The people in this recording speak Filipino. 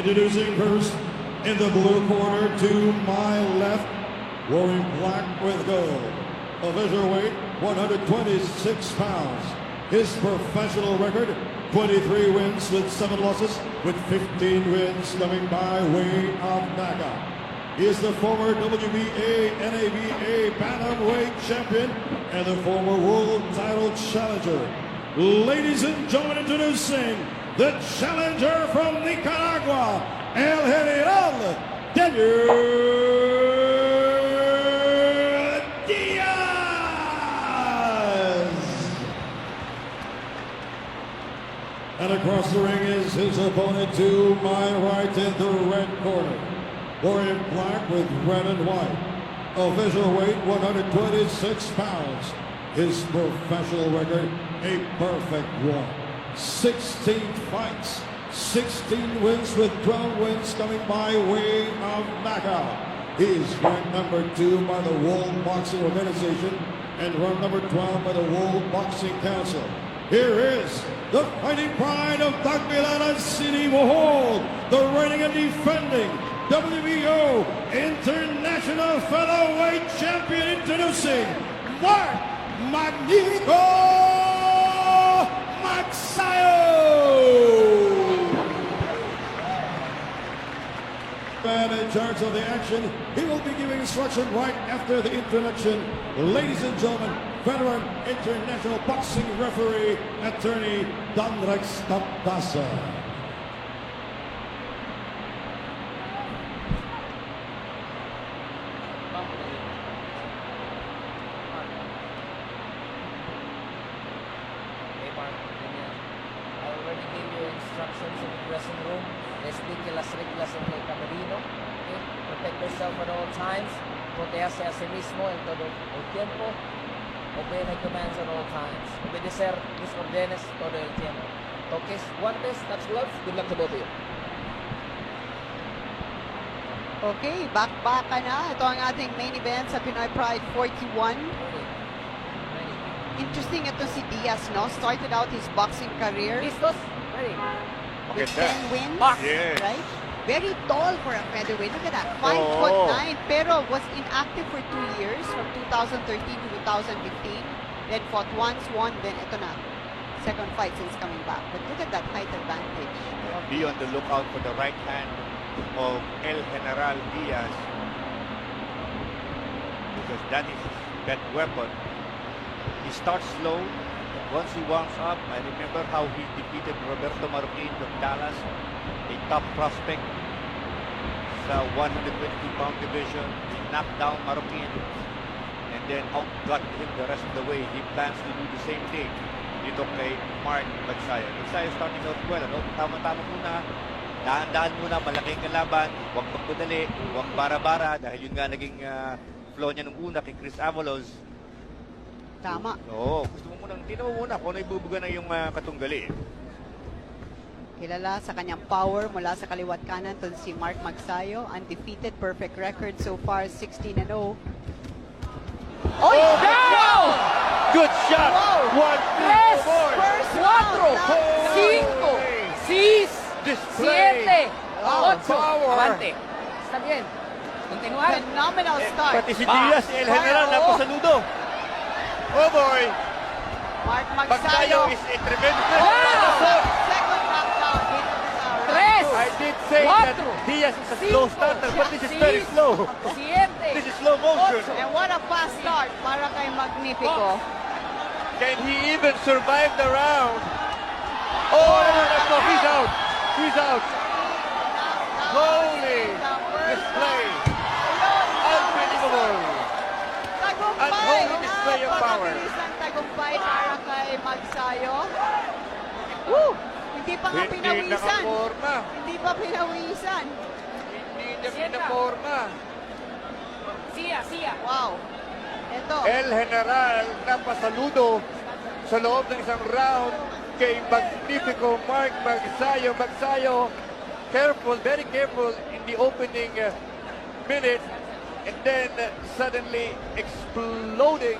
Introducing first in the blue corner to my left, wearing black with gold. Official weight 126 pounds. His professional record 23 wins with 7 losses, with 15 wins coming by way of knockout. He is the former WBA, NABA Bantamweight champion and the former world title challenger. Ladies and gentlemen, introducing the challenger from Nicaragua, El General Daniel Diaz. And across the ring is his opponent to my right in the red corner, wearing black with red and white. Official weight 126 pounds. His professional record a perfect one. 16 fights, 16 wins with 12 wins coming by way of knockout. He is ranked number 2 by the World Boxing Organization and ranked number 12 by the World Boxing Council. Here is the fighting pride of Tagbilaran City, Bohol, the reigning and defending WBO International Featherweight Champion, introducing Mark Magnifico Magsayo! And in charge of the action, he will be giving instruction right after the introduction. Ladies and gentlemen, veteran international boxing referee, attorney Don Rex Tapdasa. Instructions in the dressing room. Respeto las reglas en el camerino. Okay? Protect yourself at all times. Protéjase a sí mismo en todo el tiempo. Obey my commands at all times. Obedecer mis órdenes todo el tiempo. Toques, guantes, touch gloves. Good luck to both of you. Okay, back na. Ito ang ating main event sa Pinoy Pride 41. Interesting ito si Diaz, no? Started out his boxing career Listos? Ready? with 10 wins, Yes. right? Very tall for a featherweight. Look at that, 5'9", pero was inactive for 2 years, from 2013 to 2015. Then fought once, won, then ito na. Second fight since coming back. But look at that height advantage. Be on the lookout for the right hand of El General Diaz, because that is that weapon. He starts slow. Once he warms up, I remember how he defeated Roberto Marroquin of Dallas, a top prospect sa 122-pound division. He knocked down Marroquin and then outgot him the rest of the way. He plans to do the same thing dito kay Mark Magsayo. Magsayo starting out well, ano? Tama-tama muna. Dahan-dahan muna, malaking kalaban. Huwag magpadali, huwag bara-bara dahil yun nga naging flow niya nung una kay Chris Avalos. Tama. Oo, gusto mo munang, tingnan mo muna kung ano ibubuga na yung katunggali. Kilala sa kanyang power mula sa kaliwat kanan to si Mark Magsayo. Undefeated, perfect record so far, 16-0. Oh, down! Good shot! Wow. 1, 2, Tres, First cuatro, round. cinco, seis, Display. 7, Wow, 8. power. Avante. Está bien. Continuar. Phenomenal start. Pati si Diaz, El General, Oo. napasaludo. Oh boy! Mark Magsayo Magsayo. is a tremendous Wow. Second knockdown. Hit sa round Tres. two. I did say that Cuatro. Diaz is a slow starter, but this is very slow. 7, This is slow motion. And what a fast start para kay Magnifico. Can he even survive the round? Oh, no, he's out. He's out. Holy display. Unbelievable. Tagumpay. Unholy display of power. Napakabilis ang tagumpay para kay Magsayo. Woo! Hindi pa nga Hindi pinawisan. nakaporma. Hindi pa pinawisan. Hindi niya pinaporma. Sia. Wow. Ito. El General napasaludo sa loob ng isang round kay Magnifico Mark Magsayo. Magsayo, careful, very careful in the opening minute, and then suddenly exploding